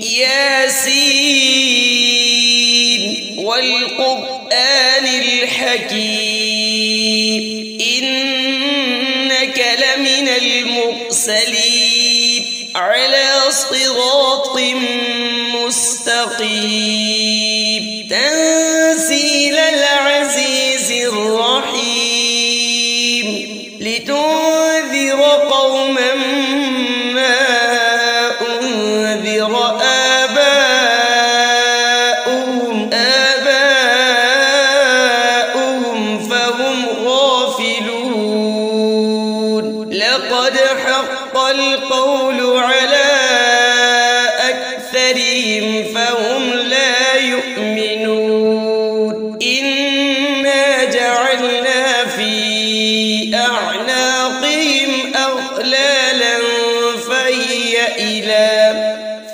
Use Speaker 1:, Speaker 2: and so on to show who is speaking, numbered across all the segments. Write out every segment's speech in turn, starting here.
Speaker 1: ياسين والقرآن الحكيم إنك لمن المرسلين على صراط مستقيم تنزيل العزيز الرحيم لتنذر قوما ما أنذر آباؤهم فهم غافلون لقد حق القول على أكثرهم فهم لا يؤمنون إنا جعلنا في أعناقهم أغلالا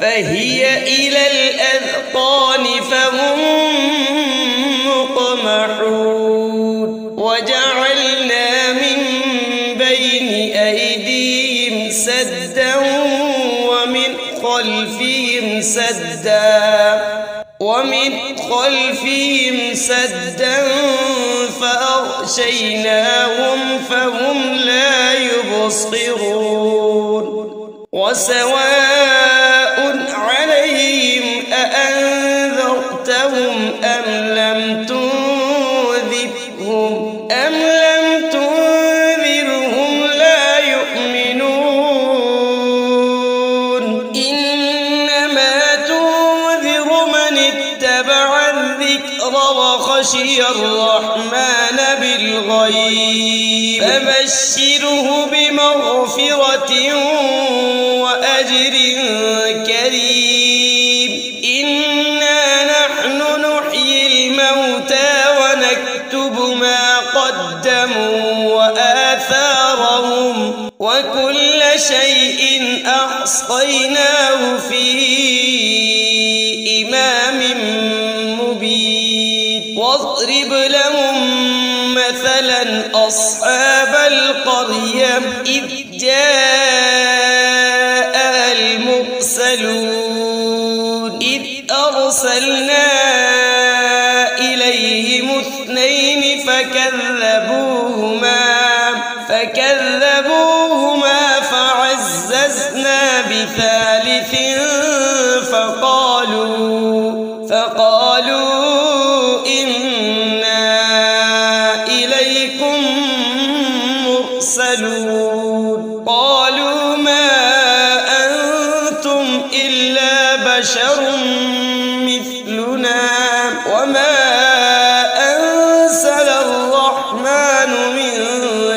Speaker 1: فهي إلى الأذقان فهم مقمحون وجعلنا من بين أيديهم سدا ومن خلفهم سدا فأغشيناهم فهم لا يبصرون وسواء عليهم أأنذرتهم أم لم تنذرهم لا يؤمنون إنما تنذر من اتبع الذكر وخشي الرحمن بالغيب فبشره بمغفرة وأجر كريم إنا نحن نحيي الموتى ونكتب ما قدموا وآثارهم وكل شيء أحصيناه في إمام مبين واضرب لهم مثلا أصحاب القرية إذ جاء المرسلون إذ أرسلنا إليهم 2 فكذبوهما فعززنا بثالث فقالوا إنا إليكم مرسلون قالوا ما أنتم إلا بشر مثلنا وما أنزل الرحمن من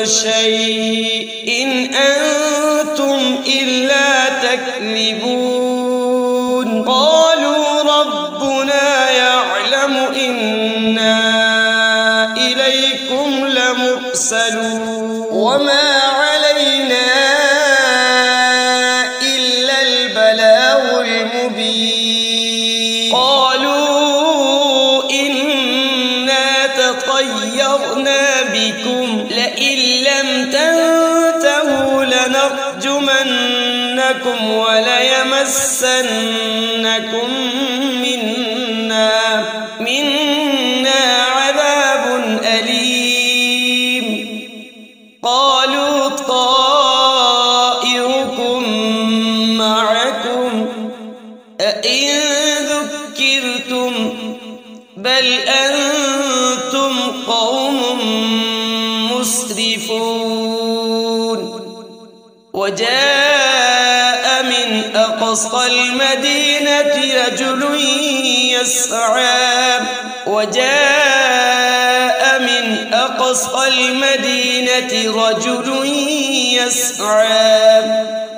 Speaker 1: شيء إن أنتم إلا تكذبون قالوا ربنا يعلم إنا إليكم لمرسلون وما علينا إلا البلاغ المبين قالوا إنا تطيرنا بكم لئن لم تنتهوا لنرجمنكم وليمسنكم منا عذاب أليم قالوا طائركم معكم أئن ذكرتم بل أنتم قوم مسرفون وجاء من أقصى المدينة رجل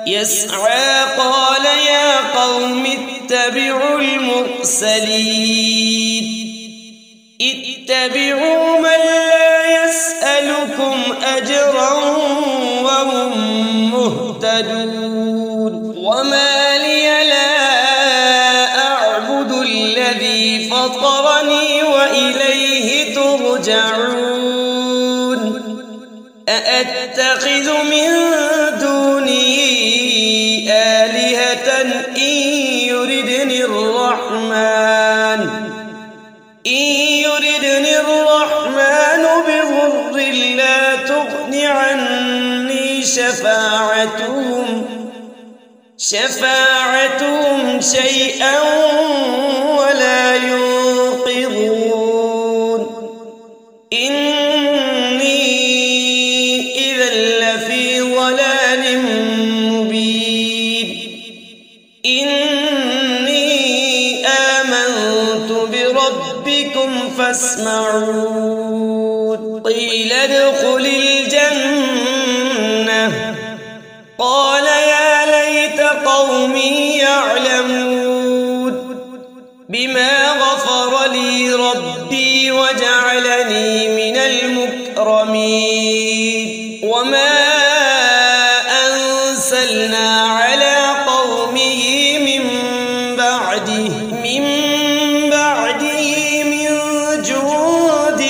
Speaker 1: يسعى قال يا قوم اتبعوا المرسلين اتبعوا من لا يسألكم أجرا وهم مهتدون وما لي لا أعبد الذي فطرني وإليه ترجعون أأتخذ من دونه آلهة إن يردن شفاعتهم شيئا ولا ينقذون إني إذا لفي ضلال مبين إني آمنت بربكم فاسمعون قيل ادخل الجنة قال يا ليت قومي يعلمون بما غفر لي ربي وجعلني من المكرمين وما أنزلنا على قومه من بعده من جود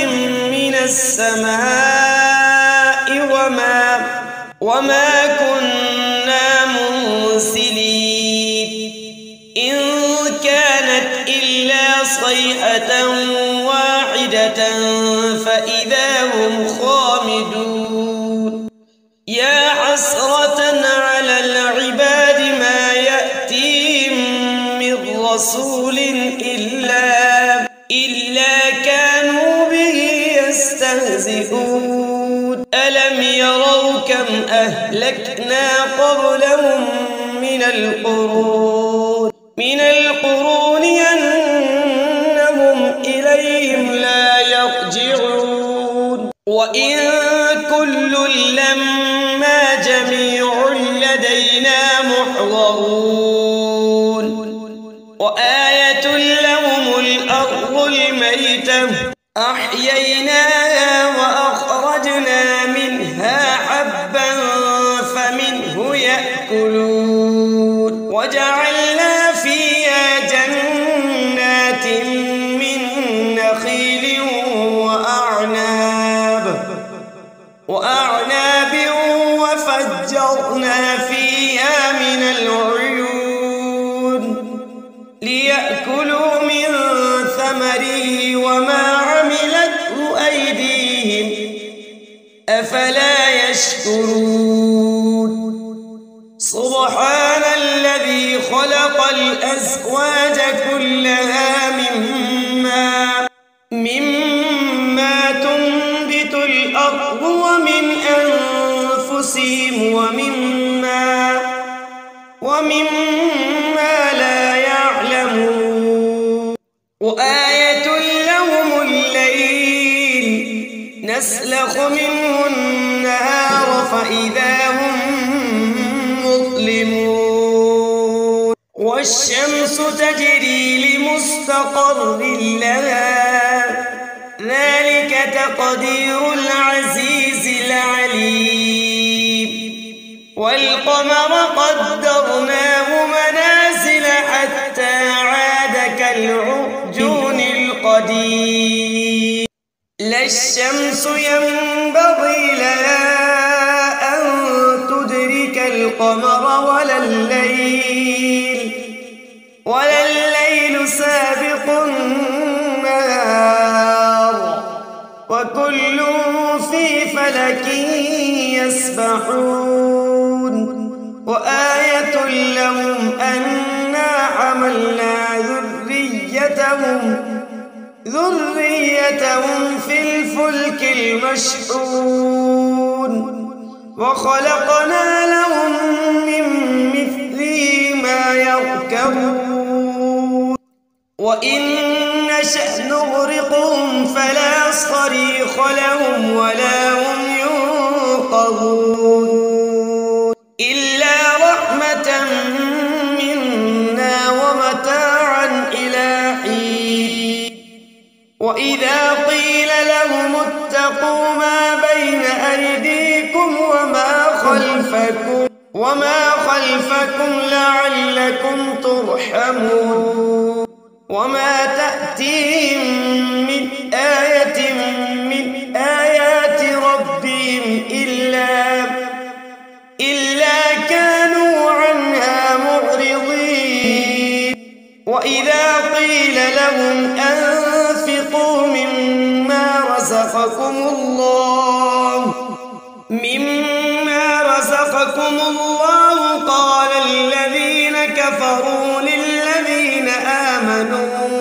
Speaker 1: من السماء وما كنا منزلين إن كانت إلا صيحة واحدة فإذا هم خامدون يا حسرة على العباد ما يأتيهم من رسول إلا كانوا به يستهزئون ألم يروا كم أهلكنا قبلهم من القرون أنهم إليهم لا يرجعون وإن كل لما جميع لدينا محضرون وآية لهم الأرض الميتة أحييناها وأخرجنا منها حبا فمنه يأكلون وجعلنا فيها جنات من نخيل وأعناب وفجرنا فيها من العيون ليأكلوا من ثمره وما عملته أيديهم أفلا يشكرون سبحان الذي خلق الأزواج كلها مما تنبت الأرض ومن أنفسهم ومما لا يعلمون وآية لهم الليل نسلخ منه النهار فإذا هم مظلمون والشمس تجري لمستقر لها ذلك تقدير العزيز العليم والقمر قدرناه منازل حتى عاد كالعرجون القديم لا الشمس ينبغي لها أن تدرك القمر ولا الليل سابق النهار وكل في فلك يسبحون وآية لهم أنا حملنا ذريتهم في الفلك المشحون وخلقنا لهم من مثله ما يركبون وإن نشأ نغرقهم فلا صريخ لهم ولا هم ينقذون إلا رحمة منا ومتاعا إلى حين وإذا قيل لهم اتقوا ما بين أيديكم وما خلفكم لعلكم ترحمون وما تأتيهم من آية من آيات ربهم إلا كانوا عنها معرضين وإذا قيل لهم أنفقوا مما رزقكم الله وصفكم الله قال الذين كفروا للذين آمنوا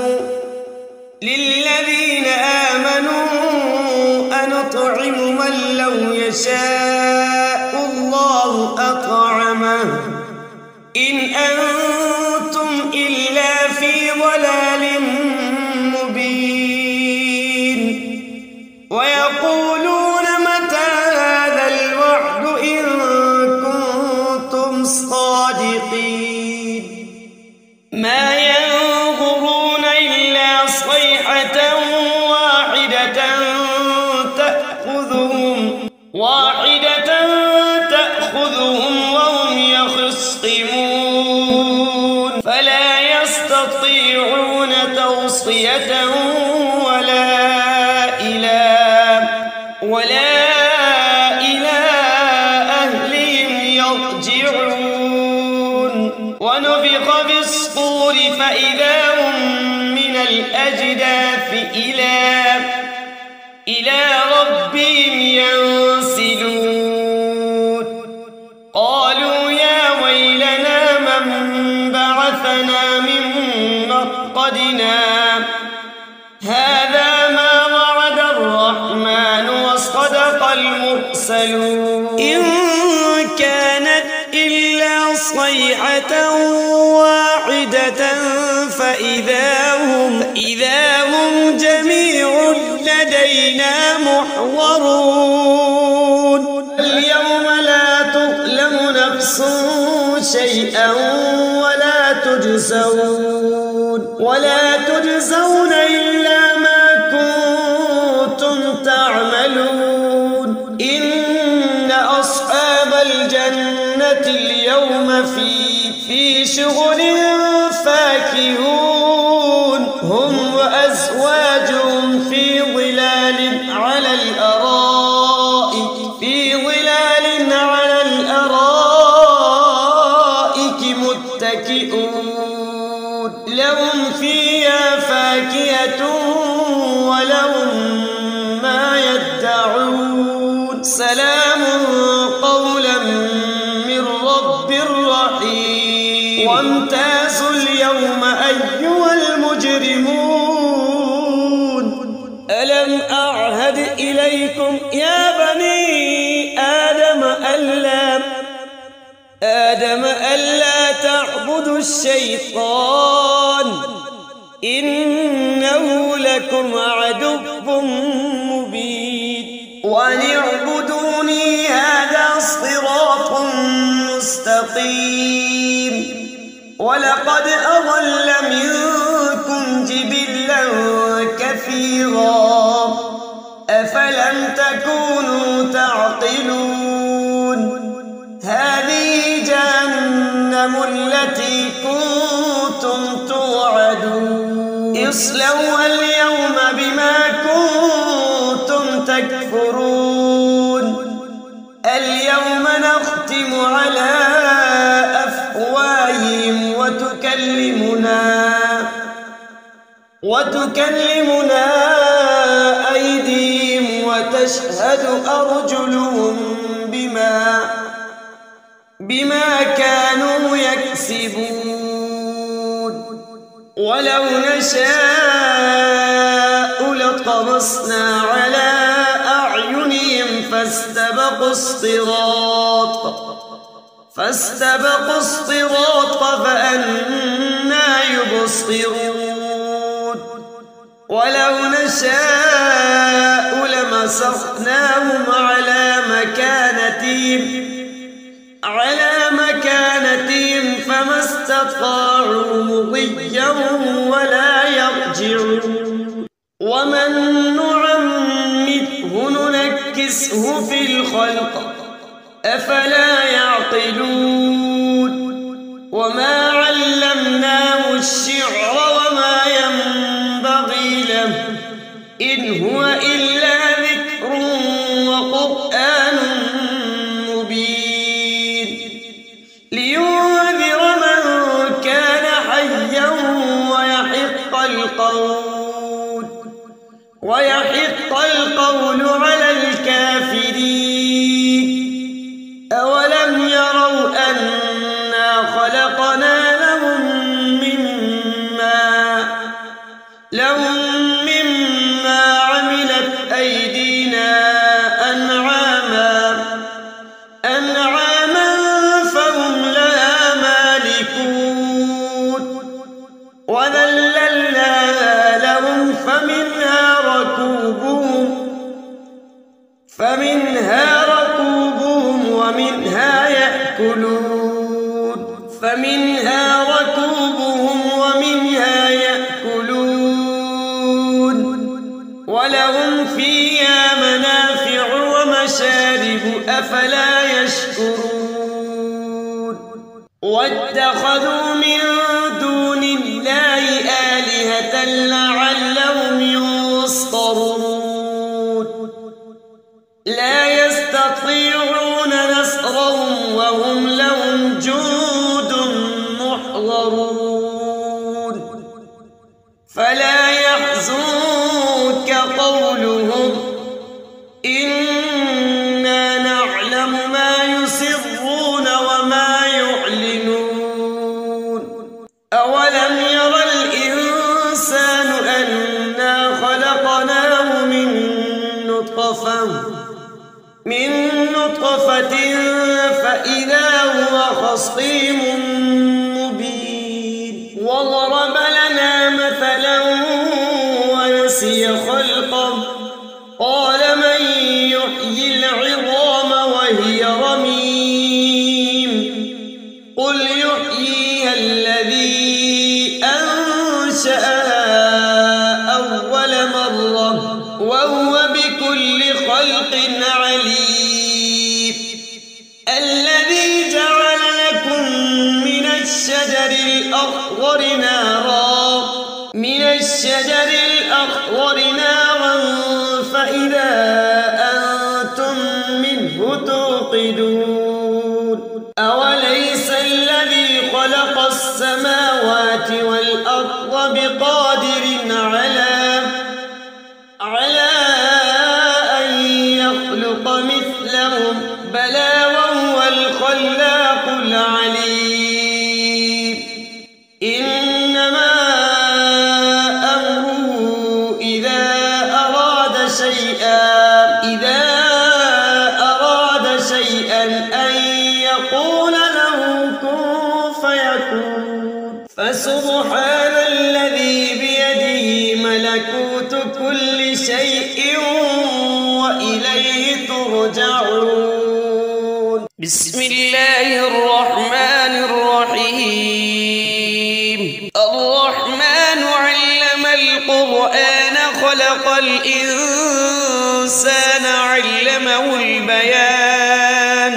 Speaker 1: أنطعم من لو يشاء الله أطعمه إن أنتم إلا في ضلال مبين ويقولون متى هذا الوعد إن كنتم صادقين ما ينظرون إلا صيحة تأخذهم وهم يخصمون فلا يستطيعون توصية ولا إلى أهلهم يرجعون ونفخ في الصور فإذا هم من الأجداث إلى ربهم ينسلون قالوا يا ويلنا من بعثنا من مرقدنا هذا ما وعد الرحمن وصدق المرسلون إن كانت إلا صيحة واحدة فإذا هم جميع لدينا محضرون اليوم لا تظلم نفس شيئا ولا تجزون إلا ما كنتم تعملون إن أصحاب الجنة اليوم في شغل فاكهون هم وأزواجهم في ظلال على الأرائك متكئون لهم فيها فاكهة ولهم ما يدعون سلام قولا من رب رحيم وامتازوا اليوم أيها المجرمون ألم أعهد إليكم يا بني آدم ألا تعبدوا الشيطان إنه لكم عدو مبين وأن اعبدوني هذا صراط مستقيم ولقد أضل منكم جبلا كثيرا أفلم تكونوا تعقلون هذه جهنم التي كنتم توعدون اصلوها اليوم بما كنتم تكفرون اليوم نختم على أفواههم وتكلمنا أيديهم وتشهد أرجلهم بما كانوا يكسبون ولو نشاء لطمسنا على أعينهم فاستبقوا الصراط فأنى يبصرون ولو نشاء لمسخناهم على مكانتهم فما استطاعوا مضيا ولا يرجعون ومن نعمره ننكسه في الخلق أفلا يعقلون وما علمناه الشعر وما ينبغي له إن هو إلا ذكر وقرآن مبين لينذر من كان حيا ويحق القول على الكافرين أولم وذللناها لهم فمنها ركوبهم ومنها يأكلون ولهم فيها منافع ومشارب أفلا يشكرون واتخذوا من دون الله آلهة لعلهم ينصرون لا يستطيعون نصرهم وهم لهم جند محضرون فلا يحزنك قولهم إنا نعلم ما يسرون وما يعلنون أولم ير الإنسان أنا خلقناه من نطفة فإذا هو خصيم مبين وضرب لنا مثلا ونسي خلقه قال من يحيي العظام وهي رميم قل يحييها الذي أنشأها أول مرة وهو بكل خلق عليم الذي جعل لكم من الشجر الأخضر نارا فإذا أنتم منه توقدون أوليس الذي خلق السماوات والأرض بقادر على أن يخلق مثلهم بلى وهو الخلاق العليم إنما أمره إذا أراد شيئا أن يقول له كن فيكون فسبحان الذي بيده ملكوت كل شيء وإليه ترجعون بسم الله الرحمن الرحيم الرحمن علم القرآن خلق الإنسان علمه البيان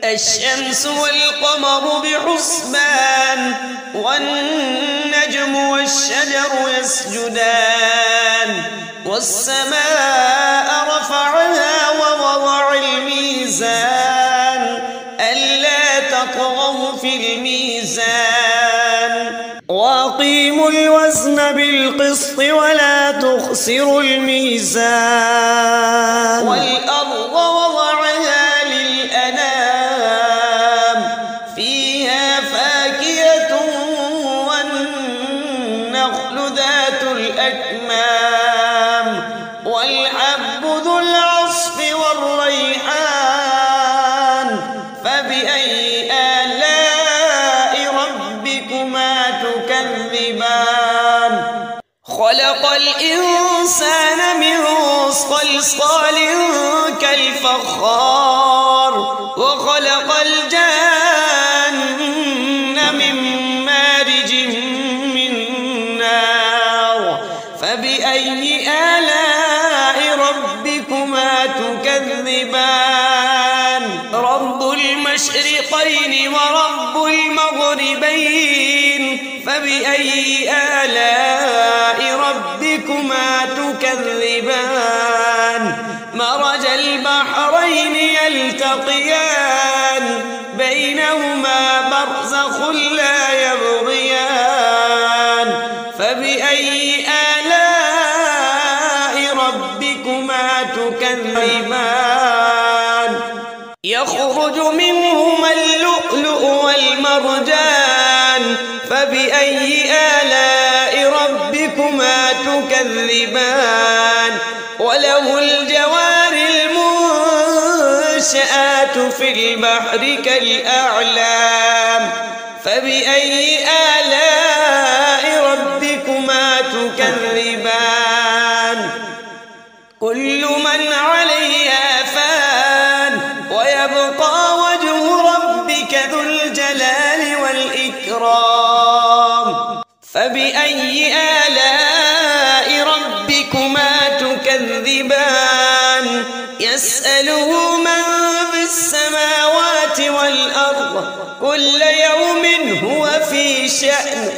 Speaker 1: الشمس والقمر بحسبان والنجم والشجر يسجدان والسماء رفعها ووضع الميزان ألا تطغوا في الميزان وأقيموا الوزن بالقسط ولا تخسروا الميزان والأرض وضعها للأنام فيها فاكهة والنخل ذات الأكمام والحب ذو العصف والريحان فبأي آلاء ربكما تكذبان خلق الإنسان من صلصال كالفخار وخلق الجان من مارج من نار فبأي آلاء ربكما تكذبان رب المشرقين ورب المغربين فبأي آلاء ربكما تكذبان مرج البحرين يلتقيان بينهما برزخ لا يبغيان فبأي آلاء ربكما تكذبان يخرج منهما اللؤلؤ والمرجان فبأي آلاء ربكما تكذبان وله الجوار المنشآت في البحر كالأعلام فبأي آلاء فبأي آلاء ربكما تكذبان يسأله من في السماوات والأرض كل يوم هو في شأن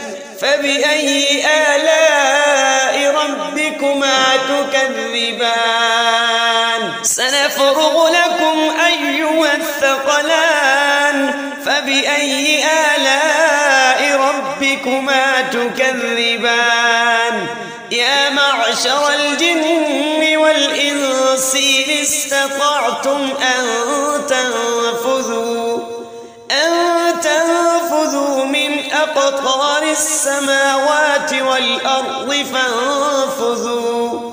Speaker 1: فبأي آلاء ربكما تكذبان سنفرغ لكم أيها الثقلان فبأي آلاء ربكما تكذبان يا معشر الجن والإنس إن استطعتم أن تنفذوا من أقطار السماوات والأرض فانفذوا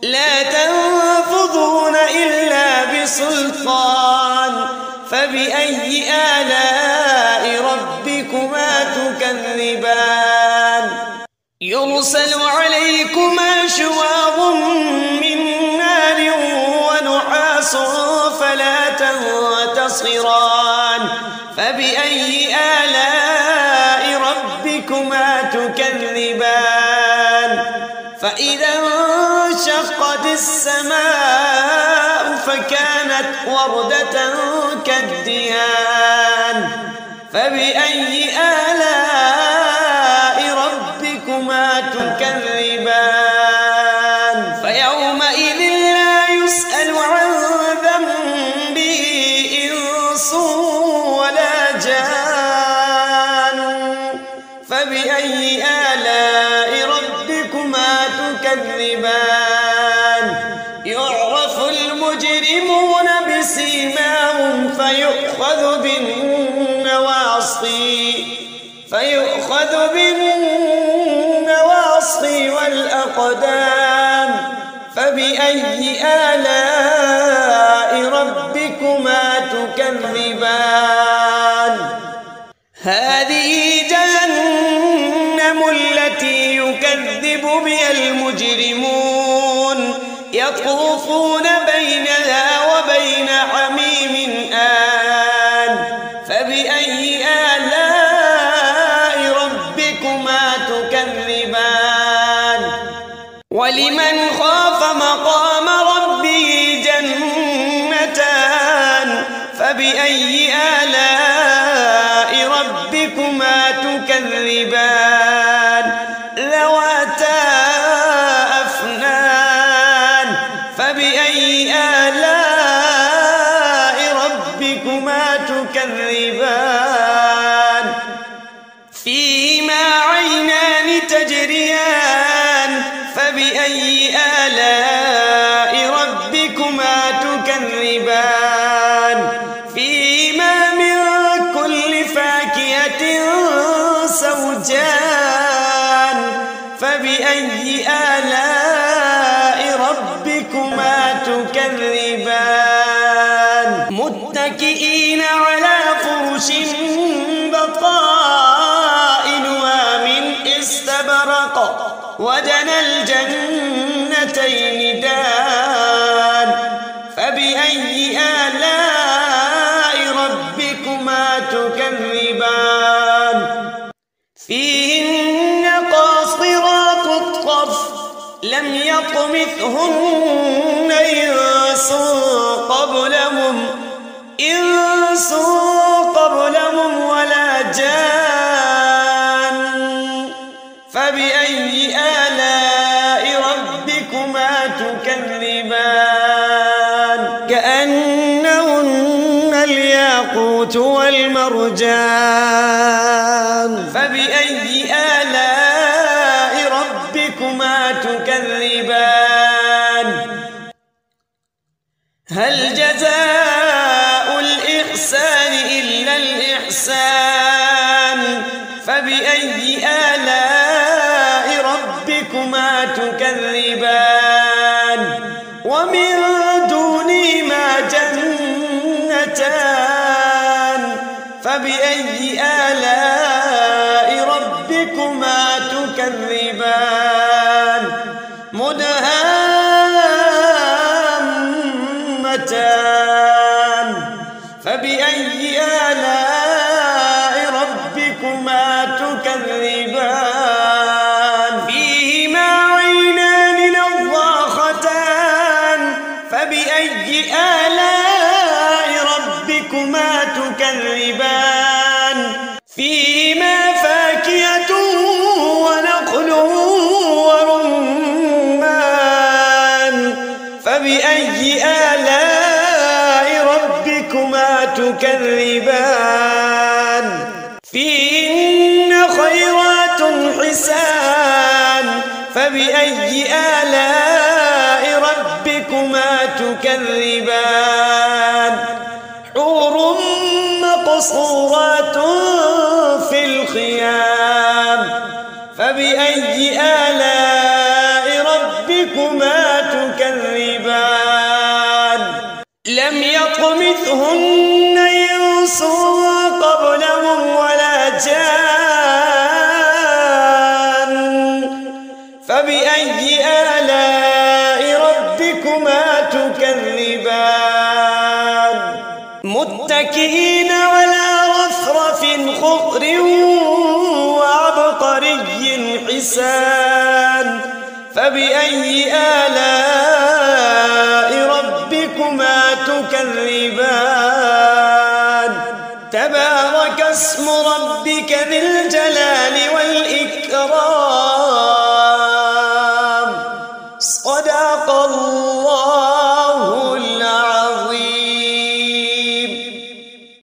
Speaker 1: لا تنفذون إلا بسلطان فبأي آلاء ربكما تكذبان يرسل عليكما شواظ من نار ونحاس فلا تنتصران فبأي آلاء ربكما تكذبان فإذا انشقت السماء فكانت وردة كالدهان فبأي آلاء ربكما تكذبان فيومئذ لا يسأل عن ذنبه إنس ولا جان فبأي آلاء ربكما تكذبان يعرف المجرمون بسيماهم فيؤخذ بالنواصي والأقدام فبأي آلاء ربكما تكذبان هذه جهنم التي يكذب بها المجرمون يطوفون بينها وبين حميم آن فبأي آلاء ربكما تكذبان ولمن خاف مقام ربه جنتان فبأي آلاء ربكما تكذبان ذواتا أفنان فبأي آلاء ربكما تكذبان فيهما عينان تجريان فبأي آلاء ربكما تكذبان فيهما من كل فاكهة زوجان فبأي آلاء ربكما تكذبان متكئين على فرش بطائنها من استبرق وجنى الجنتين دان فبأي آلاء ربكما تكذبان فيهن قاصرات الطرف لم يطمثهن إنس قبلهم ولا جان فبأي آلاء ربكما تكذبان كأنهن الياقوت والمرجان فبأي آلاء ربكما تكذبان هل جزاء الإحسان إلا الإحسان فبأي آلاء ربكما تكذبان ومن دونهما جنتان فبأي آلاء ربكما تكذبان مدهامتان فبأي آلاء ربكما تكذبان فبأي آلاء ربكما تكذبان فيهن خيرات حسان فبأي آلاء ربكما تكذبان حور مقصورات في الخيام فبأي آلاء ربكما تكذبان لم يطمثهن إنس قبلهم ولا جان فبأي آلاء ربكما تكذبان متكئين على رفرف خضر وعبقري حسان فبأي آلاء ربكما تكذبان تبارك اسم ربك ذي الجلال والإكرام صدق الله